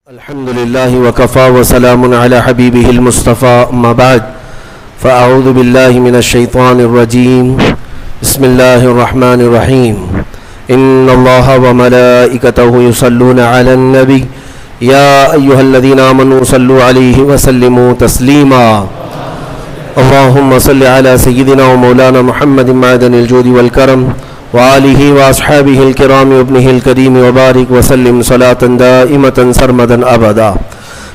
الحمد لله وكفى وسلام على حبيبه المصطفى أما بعد فأعوذ بالله من الشيطان الرجيم بسم الله الرحمن الرحيم إن الله وملائكته يصلون على النبي يا أيها الذين آمنوا صلوا عليه وسلموا تسليما اللهم صل على سيدنا ومولانا محمد معدن الجود والكرم وآلہ واصحابہ الکرام وابنہ الکریم وبارک وسلم صلاة دائمة سرمدا ابدا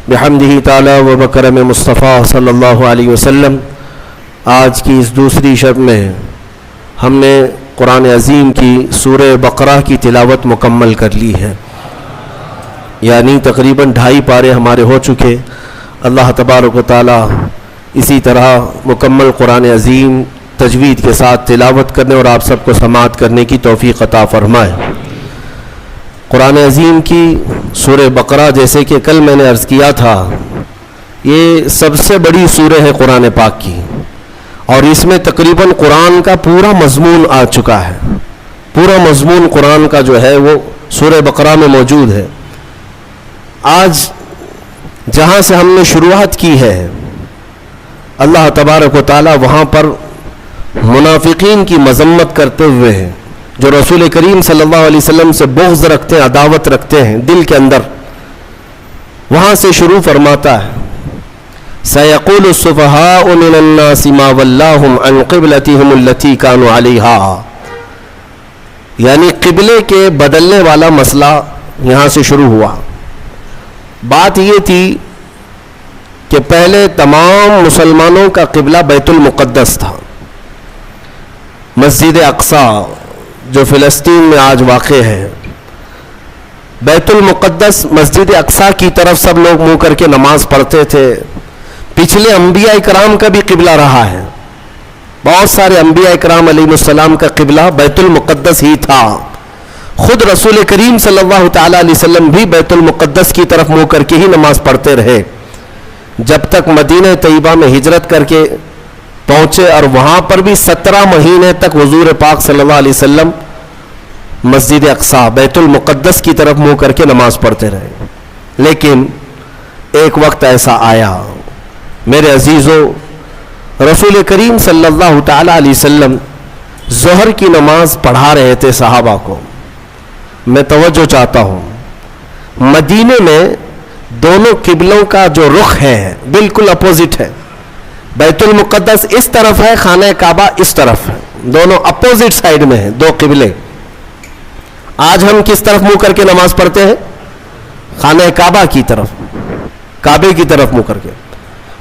بحمدہ تعالی وبکرم مصطفیٰ صلی اللہ علیہ وسلم۔ آج کی اس دوسری شب میں ہم نے قرآن عظیم کی سورہ بقرہ کی تلاوت مکمل کر لی ہے، یعنی تقریباً 2.5 پارے ہمارے ہو چکے۔ اللہ تبارک و تعالی اسی طرح مکمل قرآن عظیم تجوید کے ساتھ تلاوت کرنے اور آپ سب کو سماعت کرنے کی توفیق عطا فرمائے۔ قرآن عظیم کی سورہ بقرہ، جیسے کہ کل میں نے عرض کیا تھا، یہ سب سے بڑی سورہ ہے قرآن پاک کی، اور اس میں تقریباً قرآن کا پورا مضمون آ چکا ہے۔ پورا مضمون قرآن کا جو ہے وہ سورہ بقرہ میں موجود ہے۔ آج جہاں سے ہم نے شروعات کی ہے، اللہ تبارک و تعالی وہاں پر منافقین کی مذمت کرتے ہوئے ہیں، جو رسول کریم صلی اللہ علیہ وسلم سے بغض رکھتے ہیں، عداوت رکھتے ہیں دل کے اندر، وہاں سے شروع فرماتا ہے سَيَقُولُ السُّفَهَاءُ مِنَ النَّاسِ مَا وَلَّاهُمْ عَنْ قِبْلَتِهِمُ الَّتِي كَانُوا عَلَيْهَا، یعنی قبلے کے بدلنے والا مسئلہ یہاں سے شروع ہوا۔ بات یہ تھی کہ پہلے تمام مسلمانوں کا قبلہ بیت المقدس تھا، مسجد اقصی جو فلسطین میں آج واقع ہے۔ بیت المقدس مسجد اقصی کی طرف سب لوگ منہ کر کے نماز پڑھتے تھے۔ پچھلے انبیاء اکرام کا بھی قبلہ رہا ہے، بہت سارے انبیاء اکرام علیہ السلام کا قبلہ بیت المقدس ہی تھا۔ خود رسول کریم صلی اللہ تعالی علیہ وسلم بھی بیت المقدس کی طرف منہ کر کے ہی نماز پڑھتے رہے، جب تک مدینہ طیبہ میں ہجرت کر کے پہنچے، اور وہاں پر بھی 17 مہینے تک حضور پاک صلی اللہ علیہ وسلم مسجد اقصی بیت المقدس کی طرف منہ کر کے نماز پڑھتے رہے۔ لیکن ایک وقت ایسا آیا میرے عزیزوں، رسول کریم صلی اللہ تعالی علیہ وسلم ظہر کی نماز پڑھا رہے تھے صحابہ کو۔ میں توجہ چاہتا ہوں، مدینے میں دونوں قبلوں کا جو رخ ہے بالکل اپوزٹ ہے۔ بیت المقدس اس طرف ہے، خانہ کعبہ اس طرف ہے، دونوں اپوزٹ سائیڈ میں ہیں، دو قبلے۔ آج ہم کس طرف منہ کر کے نماز پڑھتے ہیں؟ خانہ کعبہ کی طرف، کعبے کی طرف منہ کر کے۔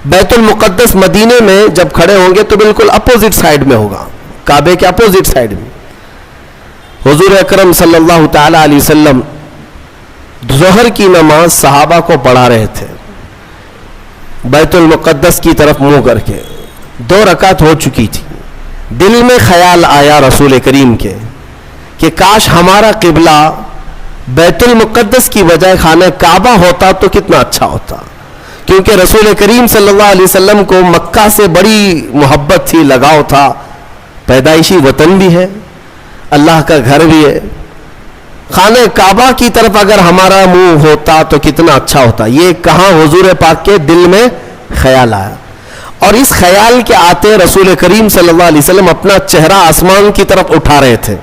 بیت المقدس مدینے میں جب کھڑے ہوں گے تو بالکل اپوزٹ سائیڈ میں ہوگا، کعبے کے اپوزٹ سائیڈ میں۔ حضور اکرم صلی اللہ تعالی علیہ وسلم ظہر کی نماز صحابہ کو پڑھا رہے تھے بیت المقدس کی طرف منہ کر کے۔ 2 رکعت ہو چکی تھی، دل میں خیال آیا رسول کریم کے کہ کاش ہمارا قبلہ بیت المقدس کی بجائے خانہ کعبہ ہوتا تو کتنا اچھا ہوتا، کیونکہ رسول کریم صلی اللہ علیہ وسلم کو مکہ سے بڑی محبت تھی، لگاؤ تھا، پیدائشی وطن بھی ہے، اللہ کا گھر بھی ہے۔ خانہ کعبہ کی طرف اگر ہمارا منہ ہوتا تو کتنا اچھا ہوتا، یہ کہاں حضور پاک کے دل میں خیال آیا۔ اور اس خیال کے آتے رسول کریم صلی اللہ علیہ وسلم اپنا چہرہ آسمان کی طرف اٹھا رہے تھے،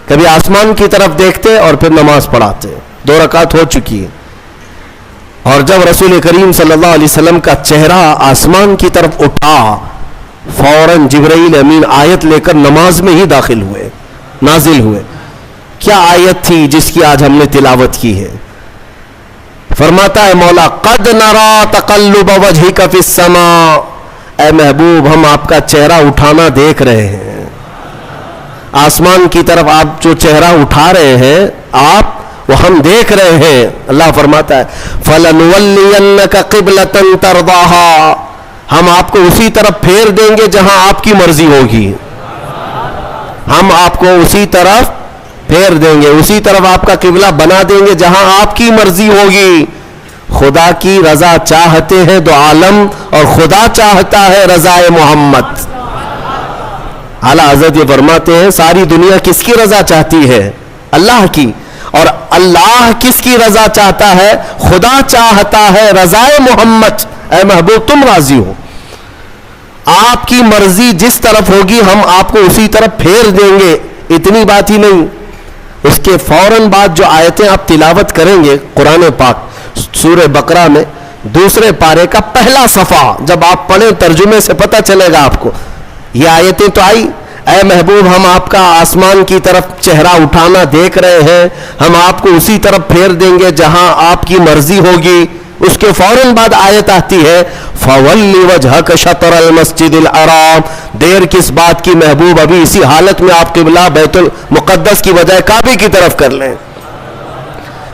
کبھی آسمان کی طرف دیکھتے اور پھر نماز پڑھاتے۔ 2 رکعت ہو چکی ہے، اور جب رسول کریم صلی اللہ علیہ وسلم کا چہرہ آسمان کی طرف اٹھا، فوراً جبرائیل امین آیت لے کر نماز میں ہی داخل ہوئے، نازل ہوئے۔ کیا آیت تھی جس کی آج ہم نے تلاوت کی ہے؟ فرماتا ہے مولا قد نرا تقلب وجهك في السماء، اے محبوب ہم آپ کا چہرہ اٹھانا دیکھ رہے ہیں، آسمان کی طرف آپ جو چہرہ اٹھا رہے ہیں آپ، وہ ہم دیکھ رہے ہیں۔ اللہ فرماتا ہے فَلَنُوَلِّيَنَّكَ قِبْلَةً تَرْضَاهَا، ہم آپ کو اسی طرف پھیر دیں گے جہاں آپ کی مرضی ہوگی، ہم آپ کو اسی طرف پھیر دیں گے، اسی طرف آپ کا قبلہ بنا دیں گے جہاں آپ کی مرضی ہوگی۔ خدا کی رضا چاہتے ہیں دو عالم، اور خدا چاہتا ہے رضا محمد۔ اعلیٰ حضرت یہ فرماتے ہیں ساری دنیا کس کی رضا چاہتی ہے؟ اللہ کی، اور اللہ کس کی رضا چاہتا ہے؟ خدا چاہتا ہے رضائے محمد، اے محبوب تم راضی ہو، آپ کی مرضی جس طرف ہوگی ہم آپ کو اسی طرف پھیر دیں گے۔ اتنی بات ہی نہیں، اس کے فوراً بعد جو آیتیں آپ تلاوت کریں گے قرآن پاک سورہ بقرہ میں دوسرے پارے کا پہلا صفحہ جب آپ پڑھیں ترجمے سے پتہ چلے گا آپ کو، یہ آیتیں تو آئی، اے محبوب ہم آپ کا آسمان کی طرف چہرہ اٹھانا دیکھ رہے ہیں، ہم آپ کو اسی طرف پھیر دیں گے جہاں آپ کی مرضی ہوگی۔ اس کے فوراً بعد آیت آتی ہے فَوَلِّ وَجْهَكَ شَطْرَ الْمَسْجِدِ الْحَرَامِ، دیر کس بات کی محبوب، ابھی اسی حالت میں آپ قبلہ بیت المقدس کی بجائے کعبے کی طرف کر لیں،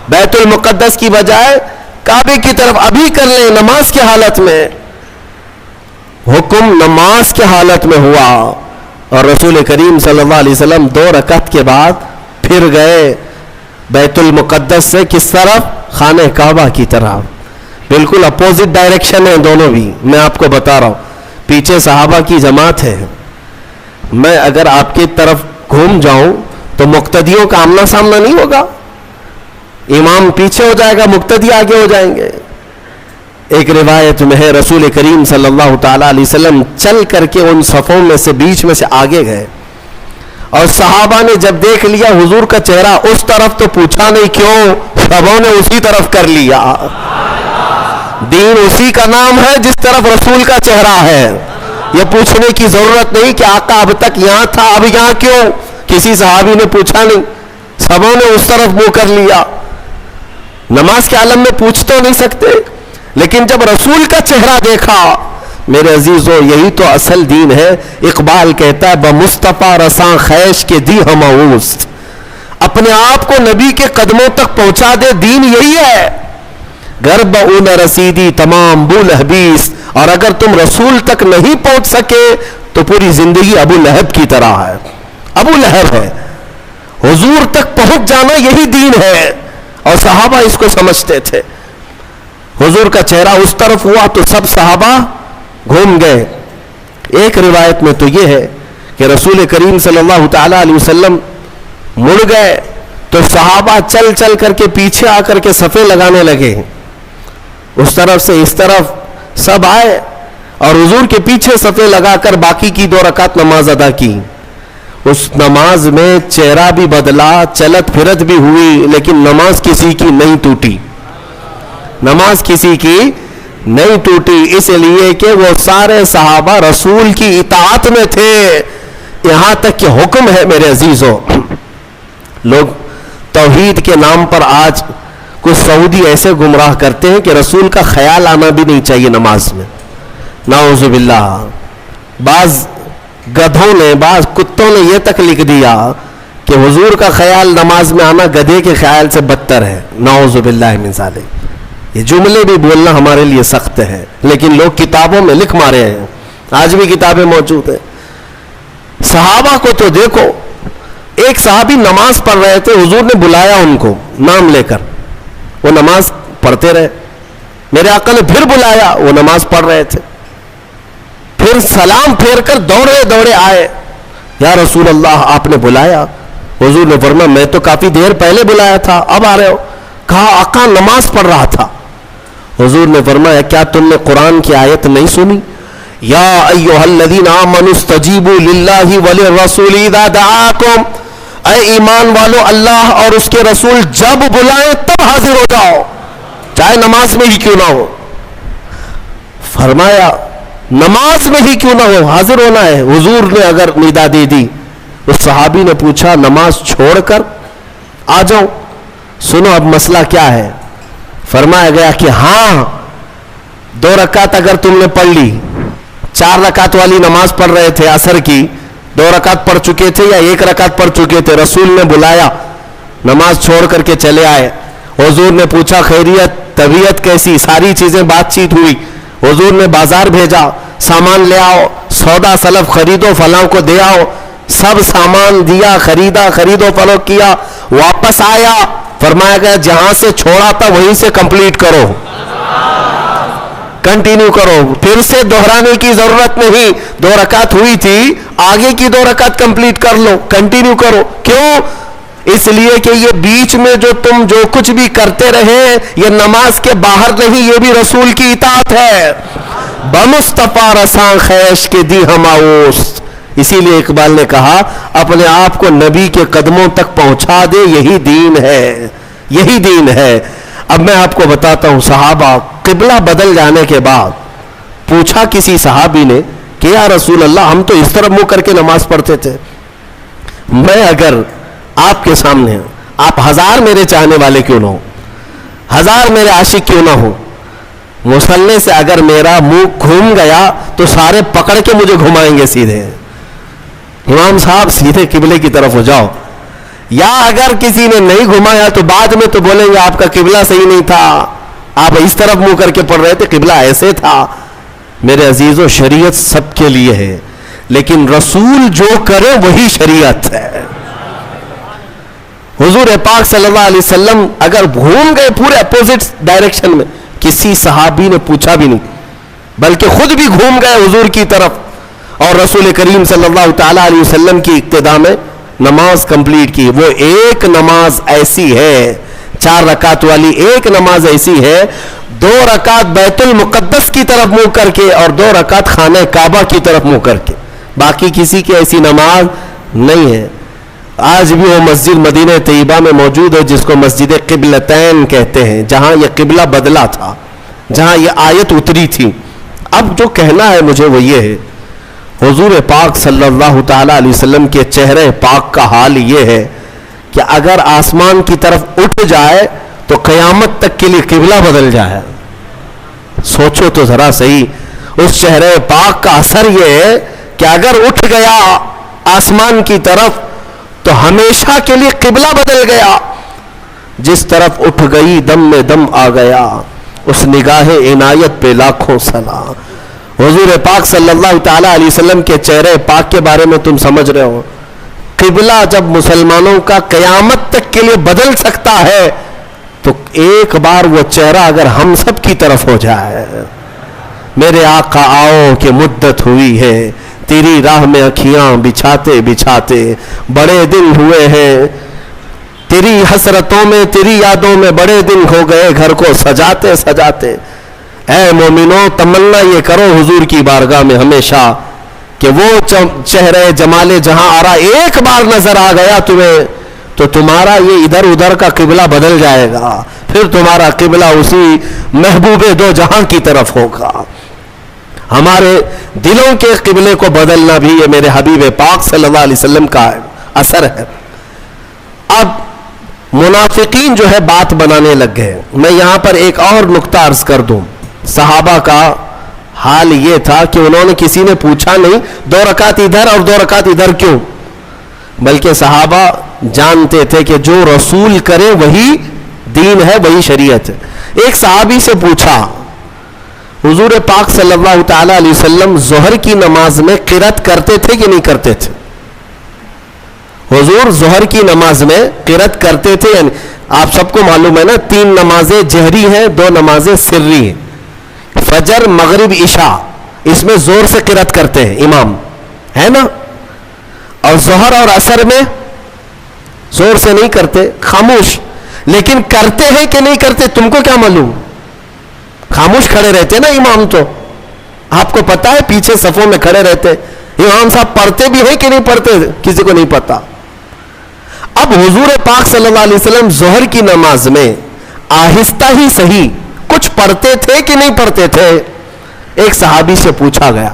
بیت المقدس کی بجائے کعبے کی طرف ابھی کر لیں نماز کی حالت میں۔ حکم نماز کی حالت میں ہوا، اور رسول کریم صلی اللہ علیہ وسلم 2 رکعت کے بعد پھر گئے بیت المقدس سے کس طرف؟ خانہ کعبہ کی طرف۔ بالکل اپوزٹ ڈائریکشن ہے دونوں بھی، میں آپ کو بتا رہا ہوں، پیچھے صحابہ کی جماعت ہے، میں اگر آپ کی طرف گھوم جاؤں تو مقتدیوں کا آمنا سامنا نہیں ہوگا، امام پیچھے ہو جائے گا، مقتدی آگے ہو جائیں گے۔ ایک روایت میں ہے رسول کریم صلی اللہ تعالی علیہ وسلم چل کر کے ان صفوں میں سے بیچ میں سے آگے گئے، اور صحابہ نے جب دیکھ لیا حضور کا چہرہ اس طرف تو پوچھا نہیں کیوں، سبوں نے اسی طرف کر لیا۔ دین اسی کا نام ہے جس طرف رسول کا چہرہ ہے، یہ پوچھنے کی ضرورت نہیں کہ آقا اب تک یہاں تھا اب یہاں کیوں، کسی صحابی نے پوچھا نہیں، سبوں نے اس طرف منہ کر لیا۔ نماز کے عالم میں پوچھ تو نہیں سکتے، لیکن جب رسول کا چہرہ دیکھا، میرے عزیزو یہی تو اصل دین ہے۔ اقبال کہتا ہے بمصطفیٰ رساں خیش کے دی ہم اوست، اپنے آپ کو نبی کے قدموں تک پہنچا دے، دین یہی ہے۔ گرب اون رسیدی تمام بول حبیس، اور اگر تم رسول تک نہیں پہنچ سکے تو پوری زندگی ابو لہب کی طرح ہے، ابو لہب ہے۔ حضور تک پہنچ جانا یہی دین ہے، اور صحابہ اس کو سمجھتے تھے۔ حضور کا چہرہ اس طرف ہوا تو سب صحابہ گھوم گئے۔ ایک روایت میں تو یہ ہے کہ رسول کریم صلی اللہ تعالی علیہ وسلم مڑ گئے تو صحابہ چل چل کر کے پیچھے آ کر کے صفیں لگانے لگے، اس طرف سے اس طرف سب آئے اور حضور کے پیچھے صفیں لگا کر باقی کی 2 رکعت نماز ادا کی۔ اس نماز میں چہرہ بھی بدلا، چلت پھرت بھی ہوئی، لیکن نماز کسی کی نہیں ٹوٹی، نماز کسی کی نہیں ٹوٹی، اس لیے کہ وہ سارے صحابہ رسول کی اطاعت میں تھے۔ یہاں تک کہ حکم ہے میرے عزیزوں، لوگ توحید کے نام پر آج کچھ سعودی ایسے گمراہ کرتے ہیں کہ رسول کا خیال آنا بھی نہیں چاہیے نماز میں، نعوذ باللہ۔ بعض گدھوں نے، بعض کتوں نے یہ تک لکھ دیا کہ حضور کا خیال نماز میں آنا گدھے کے خیال سے بدتر ہے، نعوذ باللہ من ذالک۔ یہ جملے بھی بولنا ہمارے لیے سخت ہے، لیکن لوگ کتابوں میں لکھ مارے ہیں، آج بھی کتابیں موجود ہیں۔ صحابہ کو تو دیکھو، ایک صحابی نماز پڑھ رہے تھے، حضور نے بلایا ان کو نام لے کر، وہ نماز پڑھتے رہے، میرے آقا نے پھر بلایا، وہ نماز پڑھ رہے تھے، پھر سلام پھیر کر دوڑے دوڑے آئے، یا رسول اللہ آپ نے بلایا؟ حضور نے فرمایا میں تو کافی دیر پہلے بلایا تھا، اب آ رہے ہو؟ کہا آقا نماز پڑھ رہا تھا۔ حضور نے فرمایا کیا تم نے قرآن کی آیت نہیں سنی؟ یا ایھا الذین آمنوا استجیبوا للہ وللرسول اذا دعاکم، اے ایمان والو اللہ اور اس کے رسول جب بلائیں تب حاضر ہو جاؤ، چاہے نماز میں ہی کیوں نہ ہو۔ فرمایا نماز میں ہی کیوں نہ ہو، حاضر ہونا ہے۔ حضور نے اگر ندا دے دی، اس صحابی نے پوچھا نماز چھوڑ کر آ جاؤ؟ سنو اب مسئلہ کیا ہے۔ فرمایا گیا کہ ہاں 2 رکعت اگر تم نے پڑھ لی، 4 رکعت والی نماز پڑھ رہے تھے عصر کی، 2 رکعت پڑھ چکے تھے یا 1 رکعت پڑھ چکے تھے، رسول نے بلایا، نماز چھوڑ کر کے چلے آئے، حضور نے پوچھا خیریت، طبیعت کیسی، ساری چیزیں بات چیت ہوئی، حضور نے بازار بھیجا، سامان لے آؤ، سودا سلف خریدو، فلاں کو دے آؤ، سب سامان دیا، خریدا، خرید و فروخت کیا، واپس آیا، فرمایا گیا جہاں سے چھوڑا تھا وہیں سے کمپلیٹ کرو، کنٹینیو کرو، پھر سے دہرانے کی ضرورت نہیں، 2 رکعت ہوئی تھی، آگے کی 2 رکعت کمپلیٹ کر لو، کنٹینیو کرو۔ کیوں؟ اس لیے کہ یہ بیچ میں جو تم جو کچھ بھی کرتے رہے یہ نماز کے باہر نہیں، یہ بھی رسول کی اطاعت ہے. بمصطفیٰ رساں خیش کے دی ہماؤست. اسی لیے اقبال نے کہا اپنے آپ کو نبی کے قدموں تک پہنچا دے، یہی دین ہے، یہی دین ہے. اب میں آپ کو بتاتا ہوں، صحابہ قبلہ بدل جانے کے بعد پوچھا کسی صحابی نے کہ یا رسول اللہ ہم تو اس طرف منہ کر کے نماز پڑھتے تھے، میں اگر آپ کے سامنے آپ 1000 میرے چاہنے والے کیوں نہ ہو، 1000 میرے عاشق کیوں نہ ہو، مصلی سے اگر میرا منہ گھوم گیا تو سارے پکڑ کے مجھے گھمائیں گے سیدھے، امام صاحب سیدھے قبلے کی طرف ہو جاؤ. یا اگر کسی نے نہیں گھمایا تو بعد میں تو بولیں گے آپ کا قبلہ صحیح نہیں تھا، آپ اس طرف منہ کر کے پڑھ رہے تھے، قبلہ ایسے تھا. میرے عزیزو شریعت سب کے لیے ہے، لیکن رسول جو کرے وہی شریعت ہے. حضور پاک صلی اللہ علیہ وسلم اگر گھوم گئے پورے اپوزٹ ڈائریکشن میں، کسی صحابی نے پوچھا بھی نہیں، بلکہ خود بھی گھوم گئے حضور کی طرف، اور رسول کریم صلی اللہ تعالی علیہ وسلم کی اقتداء میں نماز کمپلیٹ کی. وہ ایک نماز ایسی ہے، 4 رکعت والی ایک نماز ایسی ہے، 2 رکعت بیت المقدس کی طرف منہ کر کے اور 2 رکعت خانہ کعبہ کی طرف منہ کر کے. باقی کسی کی ایسی نماز نہیں ہے. آج بھی وہ مسجد مدینہ طیبہ میں موجود ہے جس کو مسجد قبلتین کہتے ہیں، جہاں یہ قبلہ بدلا تھا، جہاں یہ آیت اتری تھی. اب جو کہنا ہے مجھے وہ یہ ہے، حضور پاک صلی اللہ تعالی علیہ وسلم کے چہرے پاک کا حال یہ ہے کہ اگر آسمان کی طرف اٹھ جائے تو قیامت تک کے لیے قبلہ بدل جائے. سوچو تو ذرا صحیح، اس چہرے پاک کا اثر یہ ہے کہ اگر اٹھ گیا آسمان کی طرف تو ہمیشہ کے لیے قبلہ بدل گیا. جس طرف اٹھ گئی دم میں دم آ گیا، اس نگاہ عنایت پہ لاکھوں سلام. حضور پاک صلی اللہ تعالی علیہ وسلم کے چہرے پاک کے بارے میں تم سمجھ رہے ہو، قبلہ جب مسلمانوں کا قیامت تک کے لیے بدل سکتا ہے تو ایک بار وہ چہرہ اگر ہم سب کی طرف ہو جائے. میرے آقا آؤ کہ مدت ہوئی ہے تیری راہ میں اکھیاں بچھاتے بچھاتے، بڑے دن ہوئے ہیں تیری حسرتوں میں تیری یادوں میں، بڑے دن ہو گئے گھر کو سجاتے سجاتے. اے مومنو تمنا یہ کرو حضور کی بارگاہ میں ہمیشہ کہ وہ چہرے جمال جہاں آرا ایک بار نظر آ گیا تمہیں تو تمہارا یہ ادھر ادھر کا قبلہ بدل جائے گا، پھر تمہارا قبلہ اسی محبوب دو جہاں کی طرف ہوگا. ہمارے دلوں کے قبلے کو بدلنا بھی یہ میرے حبیب پاک صلی اللہ علیہ وسلم کا اثر ہے. اب منافقین جو ہے بات بنانے لگ گئے. میں یہاں پر ایک اور نقطہ عرض کر دوں. صحابہ کا حال یہ تھا کہ انہوں نے کسی نے پوچھا نہیں 2 رکعت ادھر اور 2 رکعت ادھر کیوں، بلکہ صحابہ جانتے تھے کہ جو رسول کرے وہی دین ہے، وہی شریعت ہے. ایک صحابی سے پوچھا حضور پاک صلی اللہ تعالی علیہ وسلم ظہر کی نماز میں قرات کرتے تھے کہ نہیں کرتے تھے؟ حضور ظہر کی نماز میں قرات کرتے تھے یعنی آپ سب کو معلوم ہے نا 3 نمازیں جہری ہیں، 2 نمازیں سری ہیں. فجر مغرب عشاء اس میں زور سے قرات کرتے ہیں امام، ہے نا، اور ظہر اور عصر میں زور سے نہیں کرتے، خاموش. لیکن کرتے ہیں کہ نہیں کرتے تم کو کیا معلوم؟ خاموش کھڑے رہتے نا امام، تو آپ کو پتا ہے پیچھے صفوں میں کھڑے رہتے امام صاحب پڑھتے بھی ہیں کہ نہیں پڑھتے کسی کو نہیں پتا. اب حضور پاک صلی اللہ علیہ وسلم ظہر کی نماز میں آہستہ ہی صحیح کچھ پڑھتے تھے کہ نہیں پڑھتے تھے؟ ایک صحابی سے پوچھا گیا.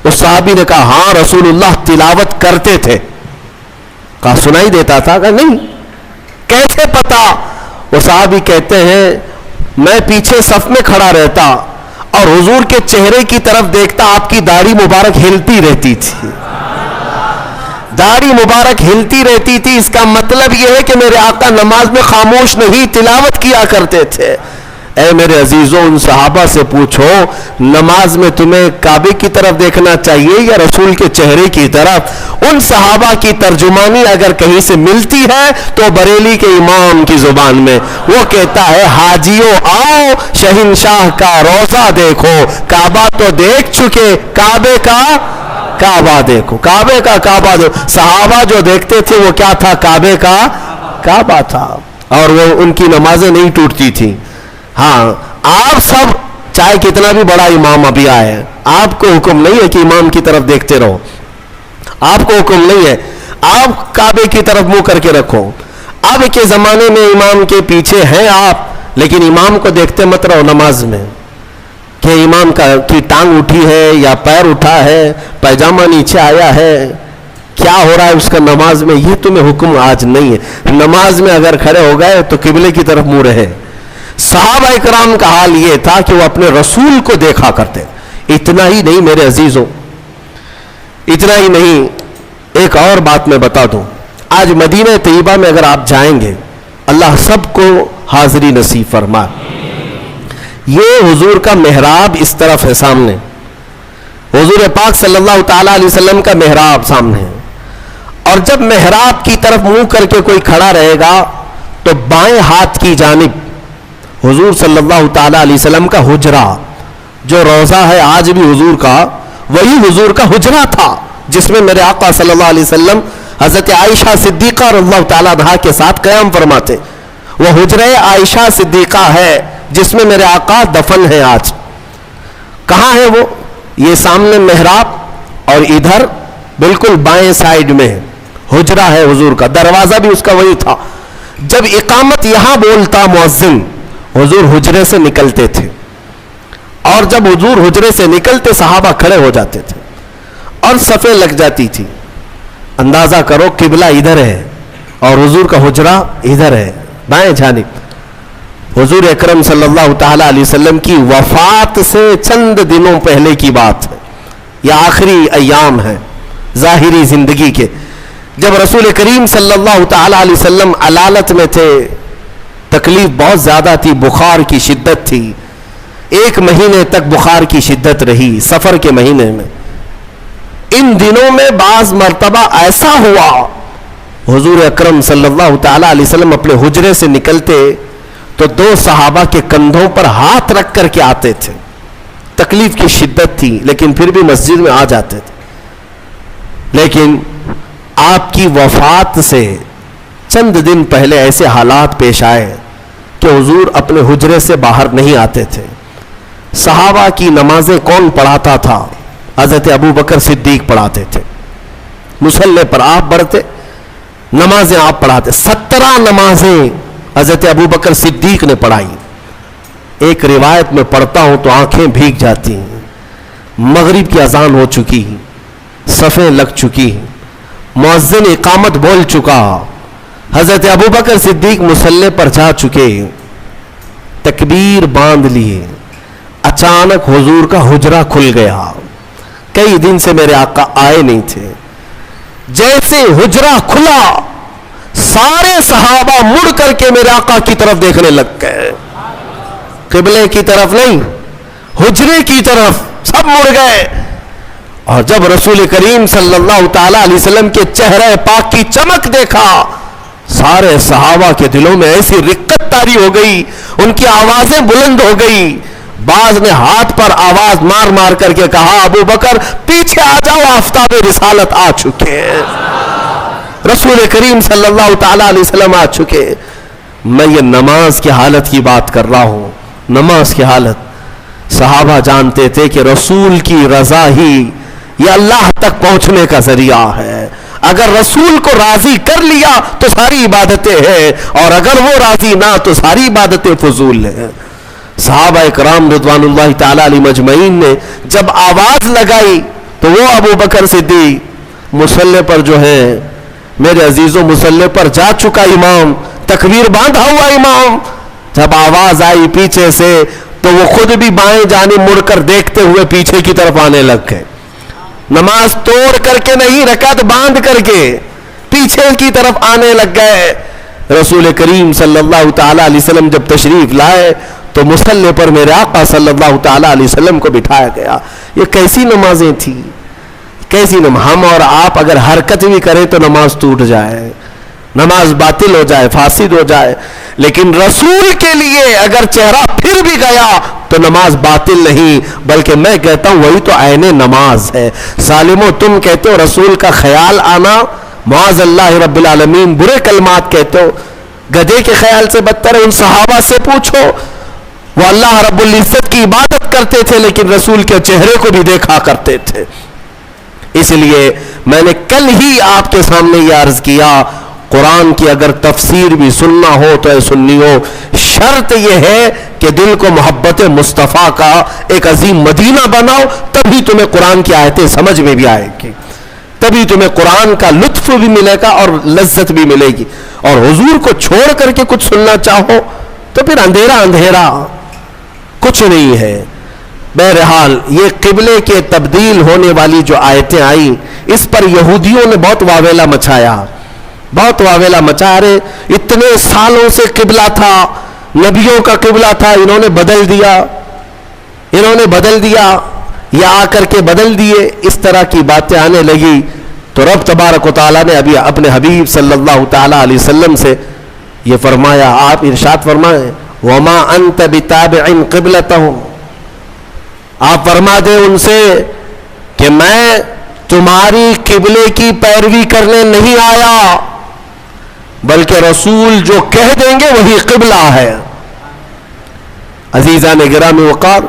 اس صحابی نے کہا ہاں رسول اللہ تلاوت کرتے تھے. کہا سنائی دیتا تھا؟ کہا نہیں. کیسے پتا؟ وہ صحابی کہتے ہیں میں پیچھے صف میں کھڑا رہتا اور حضور کے چہرے کی طرف دیکھتا، آپ کی داڑھی مبارک ہلتی رہتی تھی، داڑھی مبارک ہلتی رہتی تھی. اس کا مطلب یہ ہے کہ میرے آقا نماز میں خاموش نہیں تلاوت کیا کرتے تھے. اے میرے عزیزوں ان صحابہ سے پوچھو نماز میں تمہیں کعبے کی طرف دیکھنا چاہیے یا رسول کے چہرے کی طرف؟ ان صحابہ کی ترجمانی اگر کہیں سے ملتی ہے تو بریلی کے امام کی زبان میں وہ کہتا ہے حاجیوں آؤ شہنشاہ کا روضہ دیکھو، کعبہ تو دیکھ چکے، کعبے کا کعبہ دیکھو، کعبے کا کعبہ دیکھو. صحابہ جو دیکھتے تھے وہ کیا تھا؟ کعبے کا کیا بات تھا. اور وہ ان کی نمازیں نہیں ٹوٹتی تھیں. ہاں آپ سب چاہے کتنا بھی بڑا امام ابھی آئے, آپ کو حکم نہیں ہے کہ امام کی طرف دیکھتے رہو, آپ کو حکم نہیں ہے آپ کعبے کی طرف منہ کر کے رکھو. اب کے زمانے میں امام کے پیچھے ہیں آپ, لیکن امام کو دیکھتے مت رہو نماز میں کہ امام کی ٹانگ اٹھی ہے یا پیر اٹھا ہے, پیجامہ نیچے آیا ہے, کیا ہو رہا ہے اس کا نماز میں. یہ تمہیں حکم آج نہیں ہے. نماز میں اگر کھڑے ہو گئے تو قبلے کی طرف منہ رہے. صحابہ کرام کا حال یہ تھا کہ وہ اپنے رسول کو دیکھا کرتے. اتنا ہی نہیں میرے عزیزوں, اتنا ہی نہیں, ایک اور بات میں بتا دوں. آج مدینہ طیبہ میں اگر آپ جائیں گے, اللہ سب کو حاضری نصیب فرمائے. یہ حضور کا محراب اس طرف ہے سامنے, حضور پاک صلی اللہ تعالی علیہ وسلم کا محراب سامنے ہے. اور جب محراب کی طرف منہ کر کے کوئی کھڑا رہے گا تو بائیں ہاتھ کی جانب حضور صلی اللہ تعالی علیہ وسلم کا حجرہ, جو روضہ ہے آج بھی حضور کا, وہی حضور کا حجرہ تھا جس میں میرے آقا صلی اللہ علیہ وسلم حضرت عائشہ صدیقہ رضی اللہ تعالیٰ عنہا کے ساتھ قیام فرماتے. وہ حجرہ عائشہ صدیقہ ہے جس میں میرے آقا دفن ہے. آج کہاں ہے وہ؟ یہ سامنے محراب اور ادھر بالکل بائیں سائیڈ میں حجرہ ہے حضور کا. دروازہ بھی اس کا وہی تھا. جب اقامت یہاں بولتا مؤذن, حضور حجرے سے نکلتے تھے, اور جب حضور حجرے سے نکلتے صحابہ کھڑے ہو جاتے تھے اور صفیں لگ جاتی تھی. اندازہ کرو قبلہ ادھر ہے اور حضور کا حجرہ ادھر ہے بائیں جانب. حضور اکرم صلی اللہ تعالی علیہ وسلم کی وفات سے چند دنوں پہلے کی بات ہے, یہ آخری ایام ہے ظاہری زندگی کے, جب رسول کریم صلی اللہ تعالی علیہ وسلم علالت میں تھے. تکلیف بہت زیادہ تھی, بخار کی شدت تھی, 1 مہینے تک بخار کی شدت رہی سفر کے مہینے میں. ان دنوں میں بعض مرتبہ ایسا ہوا حضور اکرم صلی اللہ تعالی علیہ وسلم اپنے حجرے سے نکلتے تو 2 صحابہ کے کندھوں پر ہاتھ رکھ کر کے آتے تھے. تکلیف کی شدت تھی لیکن پھر بھی مسجد میں آ جاتے تھے. لیکن آپ کی وفات سے چند دن پہلے ایسے حالات پیش آئے کہ حضور اپنے حجرے سے باہر نہیں آتے تھے. صحابہ کی نمازیں کون پڑھاتا تھا؟ حضرت ابو بکر صدیق پڑھاتے تھے. مصلی پر آپ بڑھتے, نمازیں آپ پڑھاتے. 17 نمازیں حضرت ابو بکر صدیق نے پڑھائی. ایک روایت میں پڑھتا ہوں تو آنکھیں بھیگ جاتی ہیں. مغرب کی اذان ہو چکی, صفیں لگ چکی, مؤذن اقامت بول چکا, حضرت ابو بکر صدیق مصلی پر جا چکے, تکبیر باندھ لیے. اچانک حضور کا حجرہ کھل گیا. کئی دن سے میرے آقا آئے نہیں تھے. جیسے حجرہ کھلا سارے صحابہ مڑ کر کے میرے آقا کی طرف دیکھنے لگ گئے. قبلے کی طرف نہیں, حجرے کی طرف سب مڑ گئے. اور جب رسول کریم صلی اللہ تعالی علیہ وسلم کے چہرے پاک کی چمک دیکھا, سارے صحابہ کے دلوں میں ایسی رقت طاری ہو گئی, ان کی آوازیں بلند ہو گئی. بعض نے ہاتھ پر آواز مار مار کر کے کہا, ابو بکر پیچھے آ جاؤ, آفتاب رسالت آ چکے ہیں, رسول کریم صلی اللہ تعالی علیہ وسلم آ چکے. میں یہ نماز کی حالت کی بات کر رہا ہوں. نماز کی حالت, صحابہ جانتے تھے کہ رسول کی رضا ہی یہ اللہ تک پہنچنے کا ذریعہ ہے. اگر رسول کو راضی کر لیا تو ساری عبادتیں ہیں, اور اگر وہ راضی نہ تو ساری عبادتیں فضول ہیں. صحابہ اکرام رضوان اللہ تعالی علیہ مجمعین نے جب آواز لگائی تو وہ ابو بکر صدیق مصلی پر جو ہے میرے عزیزوں, مصلی پر جا چکا امام, تکبیر باندھا ہوا امام, جب آواز آئی پیچھے سے تو وہ خود بھی بائیں جانب مڑ کر دیکھتے ہوئے پیچھے کی طرف آنے لگ گئے. نماز توڑ کر کے نہیں, رکعت باندھ کر کے پیچھے کی طرف آنے لگ گئے. رسول کریم صلی اللہ تعالی علیہ وسلم جب تشریف لائے تو مصلی پر میرے آقا صلی اللہ تعالی علیہ وسلم کو بٹھایا گیا. یہ کیسی نمازیں تھیں, کیسی نماز. ہم اور آپ اگر حرکت بھی کریں تو نماز ٹوٹ جائے, نماز باطل ہو جائے, فاسد ہو جائے. لیکن رسول کے لیے اگر چہرہ پھر بھی گیا تو نماز باطل نہیں, بلکہ میں کہتا ہوں وہی تو عین نماز ہے. ظالمو, تم کہتے ہو رسول کا خیال آنا, معاذ اللہ رب العالمین برے کلمات کہتے ہو, گدھے کے خیال سے بدتر ہے. ان صحابہ سے پوچھو, وہ اللہ رب العزت کی عبادت کرتے تھے لیکن رسول کے چہرے کو بھی دیکھا کرتے تھے. اس لیے میں نے کل ہی آپ کے سامنے یہ عرض کیا, قرآن کی اگر تفسیر بھی سننا ہو تو اے سنیو, شرط یہ ہے کہ دل کو محبت مصطفیٰ کا ایک عظیم مدینہ بناؤ, تبھی تمہیں قرآن کی آیتیں سمجھ میں بھی آئے گی, تبھی تمہیں قرآن کا لطف بھی ملے گا اور لذت بھی ملے گی. اور حضور کو چھوڑ کر کے کچھ سننا چاہو تو پھر اندھیرا اندھیرا, کچھ نہیں ہے. بہرحال یہ قبلے کے تبدیل ہونے والی جو آیتیں آئیں, اس پر یہودیوں نے بہت واویلا مچایا, بہت واویلا مچا رہے. اتنے سالوں سے قبلہ تھا, نبیوں کا قبلہ تھا, انہوں نے بدل دیا, انہوں نے بدل دیا, یا آ کر کے بدل دیے. اس طرح کی باتیں آنے لگی تو رب تبارک و تعالیٰ نے ابھی اپنے حبیب صلی اللہ تعالیٰ علیہ وسلم سے یہ فرمایا, آپ ارشاد فرمائیں وَمَا أَنْتَ بِتَابِعٍ قِبْلَتَهُمْ, آپ فرما دیں ان سے کہ میں تمہاری قبلے کی پیروی کرنے نہیں آیا, بلکہ رسول جو کہہ دیں گے وہی قبلہ ہے. عزیزان گرامی وقار,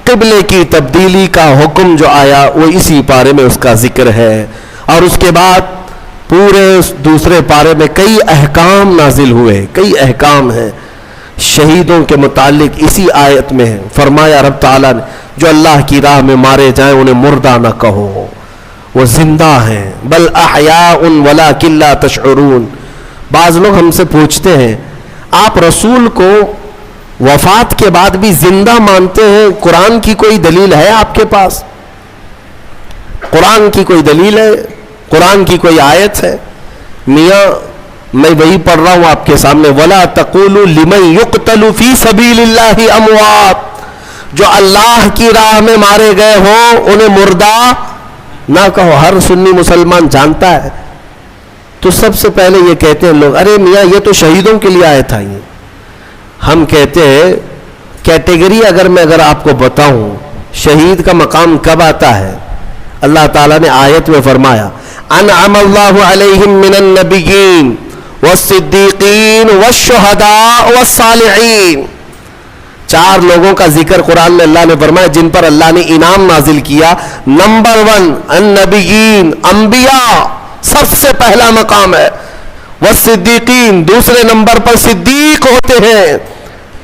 قبلے کی تبدیلی کا حکم جو آیا وہ اسی پارے میں اس کا ذکر ہے, اور اس کے بعد پورے دوسرے پارے میں کئی احکام نازل ہوئے, کئی احکام ہیں شہیدوں کے متعلق اسی آیت میں ہے. فرمایا رب تعالیٰ نے جو اللہ کی راہ میں مارے جائیں انہیں مردہ نہ کہو, وہ زندہ ہیں, بل احیاء ولکن لا تشعرون. بعض لوگ ہم سے پوچھتے ہیں آپ رسول کو وفات کے بعد بھی زندہ مانتے ہیں, قرآن کی کوئی دلیل ہے آپ کے پاس؟ قرآن کی کوئی دلیل ہے, قرآن کی کوئی آیت ہے؟ میاں میں وہی پڑھ رہا ہوں آپ کے سامنے, وَلَا تَقُولُوا لِمَنْ يُقْتَلُ فِي سَبِيلِ اللَّهِ أَمْوَاتٌ, جو اللہ کی راہ میں مارے گئے ہوں انہیں مردہ نہ کہو. ہر سنی مسلمان جانتا ہے. تو سب سے پہلے یہ کہتے ہیں لوگ, ارے میاں یہ تو شہیدوں کے لیے آئے تھا. ہم کہتے ہیں کیٹیگری اگر آپ کو بتاؤں شہید کا مقام کب آتا ہے, اللہ تعالیٰ نے آیت میں فرمایا انعم اللہ علیہم من النبیین والصدیقین والشہداء والصالحین. 4 لوگوں کا ذکر قرآن میں اللہ نے فرمایا جن پر اللہ نے انعام نازل کیا. نمبر 1 النبیین, انبیاء سب سے پہلا مقام ہے. والصدیقین, دوسرے نمبر پر صدیق ہوتے ہیں.